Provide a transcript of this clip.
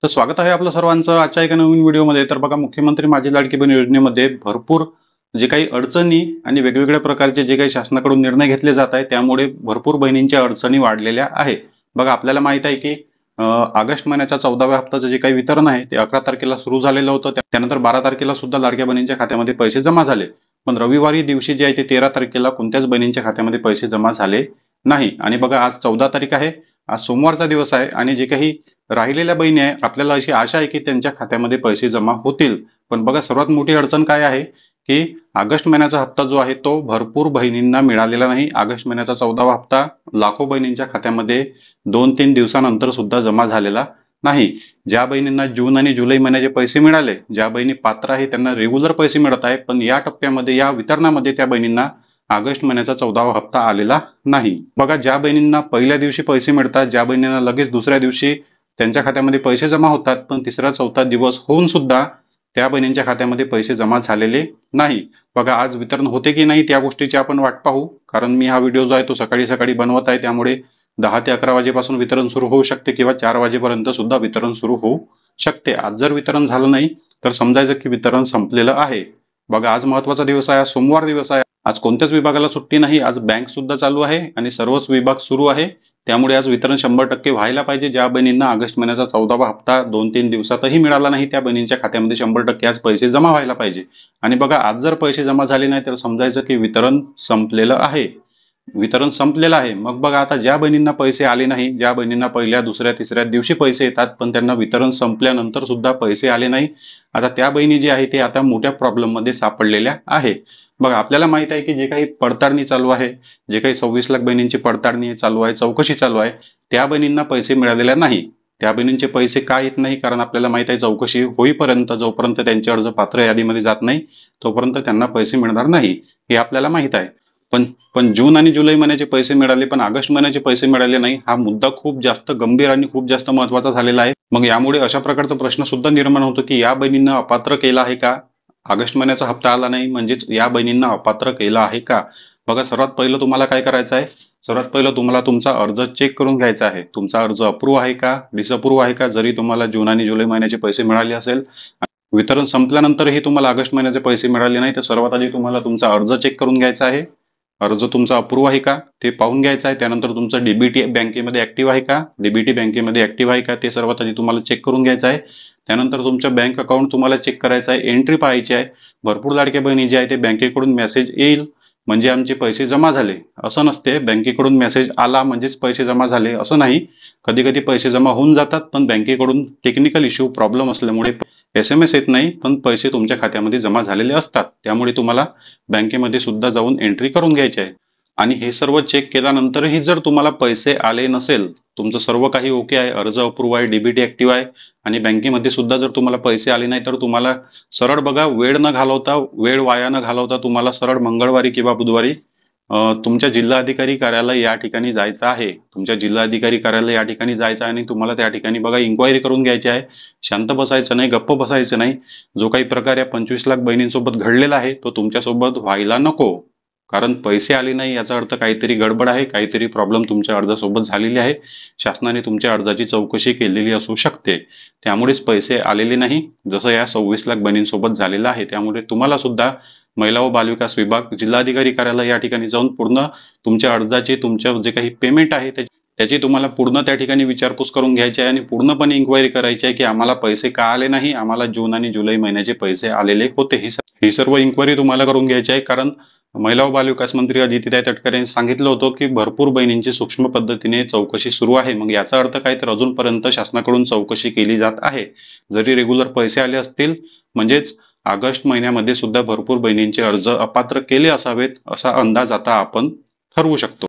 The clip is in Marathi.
तर स्वागत आहे आपलं सर्वांचं आजच्या एका नवीन व्हिडिओमध्ये। तर बघा, मुख्यमंत्री माझी लाडकी बहीण योजनेमध्ये भरपूर जे काही अडचणी आणि वेगवेगळ्या प्रकारचे जे काही शासनाकडून निर्णय घेतले जात आहेत, त्यामुळे भरपूर बहिणींच्या अडचणी वाढलेल्या आहे। बघा, आपल्याला माहित आहे की ऑगस्ट महिन्याच्या 14व्या हप्त्याचं जे काही वितरण आहे ते 11 तारखेला सुरू झालेलं होतं। त्यानंतर 12 तारखेला सुद्धा लाडक्या बहिणींच्या खात्यामध्ये पैसे जमा झाले, पण रविवारी दिवशी जे आहे ते 13 तारखेला कोणत्याच बहिणींच्या खात्यामध्ये पैसे जमा झाले नाही। आणि बघा, आज 14 तारीख आहे, आज सोमवारचा दिवस आहे आणि जे काही राहिलेल्या बहिणी आहे, आपल्याला अशी आशा आहे की त्यांच्या खात्यामध्ये पैसे जमा होतील। पण बघा, सर्वात मोठी अडचण काय आहे की ऑगस्ट महिन्याचा हप्ता जो आहे तो भरपूर बहिणींना मिळालेला नाही। ऑगस्ट महिन्याचा 14वा हप्ता लाखो बहिणींच्या खात्यामध्ये 2-3 दिवसानंतर सुद्धा जमा झालेला नाही। ज्या बहिणींना जून आणि जुलै महिन्याचे पैसे मिळाले, ज्या बहिणी पात्र आहे त्यांना रेग्युलर पैसे मिळत आहे, पण या टप्प्यामध्ये या वितरणामध्ये त्या बहिणींना ऑगस्ट महिन्याचा 14वा हप्ता आलेला नाही। बघा, ज्या बहिणींना पहिल्या दिवशी पैसे मिळतात, ज्या बहिणींना लगेच दुसऱ्या दिवशी त्यांच्या खात्यामध्ये पैसे जमा होतात, पण तिसरा चौथा दिवस होऊन सुद्धा त्या बहिणींच्या खात्यामध्ये पैसे जमा झालेले नाही। बघा, आज वितरण होते की नाही त्या गोष्टीची आपण वाट पाहू, कारण मी हा व्हिडिओ जो आहे तो सकाळी सकाळी बनवत आहे, त्यामुळे 10 ते 11 वाजेपासून वितरण सुरू होऊ शकते किंवा 4 वाजेपर्यंत सुद्धा वितरण सुरू होऊ शकते। आज जर वितरण झालं नाही तर समजायचं की वितरण संपलेलं आहे। बघा, आज महत्वाचा दिवस आहे, सोमवार दिवस आहे, आज कोणत्याच विभागाला सुट्टी नाही, आज बँक सुद्धा चालू आहे आणि सर्वच विभाग सुरू आहे। त्यामुळे आज वितरण 100% व्हायला पाहिजे। ज्या बहिणींना ऑगस्ट महिन्याचा 14वा हप्ता 2-3 दिवसातही मिळाला नाही, त्या बहिणींच्या खात्यामध्ये 100% आज पैसे जमा व्हायला पाहिजे। आणि बघा, आज जर पैसे जमा झाले नाही तर समजायचं की वितरण संपलेलं आहे, वितरण संपलेलं आहे। मग बघा, आता ज्या बहिणींना पैसे आले नाही, ज्या बहिणींना पहिल्या दुसऱ्या तिसऱ्या दिवशी पैसे येतात पण त्यांना वितरण संपल्यानंतर सुद्धा पैसे आले नाही, आता त्या बहिणी जे आहे ते आता मोठ्या प्रॉब्लेम मध्ये सापडलेल्या आहे। बघा, आपल्याला माहित आहे की जे काही पडताळणी चालू आहे, जे काही 26 लाख बहिणींची पडताळणी चालू आहे, चौकशी चालू आहे, त्या बहिणींना पैसे मिळालेले नाही। त्या बहिणींचे पैसे का येत नाही, कारण आपल्याला माहित आहे चौकशी होईपर्यंत जोपर्यंत त्यांचे अर्ज पात्र यादीमध्ये जात नाही तोपर्यंत त्यांना पैसे मिळणार नाही, हे आपल्याला माहित आहे। पण पण जून आणि जुलै महिन्याचे पैसे मिळाले पण ऑगस्ट महिन्याचे पैसे मिळाले नाही, हा मुद्दा खूप जास्त गंभीर आणि खूप जास्त महत्त्वाचा झालेला आहे। मग यामुळे अशा प्रकारचा प्रश्न सुद्धा निर्माण होतो की या बहिणींना अपात्र केलं आहे का? ऑगस्ट महिन्याचा हप्ता आला नाही म्हणजेच या बहिणींना अपात्र केलं आहे का? बघा, सर्वात पहिलं तुम्हाला काय करायचं आहे, सर्वात पहिलं तुम्हाला तुमचा अर्ज चेक करून घ्यायचा आहे। तुमचा अर्ज अप्रूव्ह आहे का, डिसअप्रूव्ह आहे का? जरी तुम्हाला जून आणि जुलै महिन्याचे पैसे मिळाले असेल, वितरण संपल्यानंतरही तुम्हाला ऑगस्ट महिन्याचे पैसे मिळाले नाही, तर सर्वात आधी तुम्हाला तुमचा अर्ज चेक करून घ्यायचा आहे। अर्ज तुमचा अप्रूव्ह आहे का ते पाहून घ्यायचं आहे। त्यानंतर तुमचं डीबीटी बँकेमध्ये ऍक्टिव्ह आहे का, डीबीटी बँकेमध्ये ऍक्टिव्ह आहे का ते सर्वात आधी तुम्हाला चेक करून घ्यायचं आहे। त्यानंतर तुमचं बँक अकाउंट तुम्हाला चेक करायचं आहे, एंट्री पाहायची आहे। भरपूर लाडक्या बहिणी जे आहे ते बँकेकडून मेसेज येईल म्हणजे आमचे पैसे जमा झाले असं नसते, बँकेकडून मेसेज आला म्हणजेच पैसे जमा झाले असं नाही। कधी कधी पैसे जमा होऊन जातात, पण बँकेकडून टेक्निकल इश्यू प्रॉब्लेम असल्यामुळे SMS येत नाही, पण पैसे तुमच्या खात्यामध्ये जमा झालेले असतात। त्यामुळे तुम्हाला बँकेमध्ये सुद्धा जाऊन एंट्री करून घ्यायची आहे। आणि हे सर्व चेक केल्यानंतरही जर तुम्हाला पैसे आले नसेल, तुमचं सर्व काही ओके आहे, अर्ज अप्रूव्ह आहे, डीबीटी ऍक्टिव्ह आहे आणि बँकेमध्ये सुद्धा जर तुम्हाला पैसे आले नाही, तर तुम्हाला सरळ बघा, वेळ वाया न घालवता तुम्हाला सरळ मंगळवारी किंवा बुधवारी तुमच्या जिल्हाधिकारी कार्यालय या ठिकाणी जायचं आहे। तुमच्या जिल्हाधिकारी कार्यालय या ठिकाणी जायचं आहे आणि तुम्हाला त्या ठिकाणी बघा इन्क्वायरी करून घ्यायची आहे। शांत बसायचं नाही, गप्प बसायचं नाही। जो काही प्रकार या 25 लाख बहिणींसोबत घडलेला आहे तो तुमच्यासोबत व्हायला नको, कारण पैसे आले नाही याचा अर्थ काहीतरी गडबड आहे, काहीतरी प्रॉब्लेम तुमच्या अर्जासोबत झालेली आहे। शासनाने तुमच्या अर्जाची चौकशी केलेली असू शकते, त्यामुळेच पैसे आलेले नाही, जसं या 26 लाख बहिणींसोबत झालेलं आहे। त्यामुळे तुम्हाला सुद्धा महिला व बालविकास विभाग जिल्हाधिकारी कार्यालय या ठिकाणी जाऊन पूर्ण तुमच्या अर्जाचे, तुमचं जे काही पेमेंट आहे त्याची तुम्हाला पूर्ण त्या ठिकाणी विचारपूस करून घ्यायची आहे आणि पूर्णपणे इन्क्वायरी करायची आहे की आम्हाला पैसे का आले नाही, आम्हाला जून आणि जुलै महिन्याचे पैसे आलेले होते। ही सर्व इन्क्वायरी तुम्हाला करून घ्यायची आहे, कारण महिला व बालविकास मंत्री अदितीताई तटकरे यांनी सांगितलं होतं की भरपूर बहिणींची सूक्ष्म पद्धतीने चौकशी सुरू आहे। मग याचा अर्थ काय, तर अजूनपर्यंत शासनाकडून चौकशी केली जात आहे। जरी रेग्युलर पैसे आले असतील म्हणजेच ऑगस्ट महिन्यामध्ये सुद्धा भरपूर बहिणींचे अर्ज अपात्र केले असावेत असा अंदाज आता आपण ठरवू शकतो।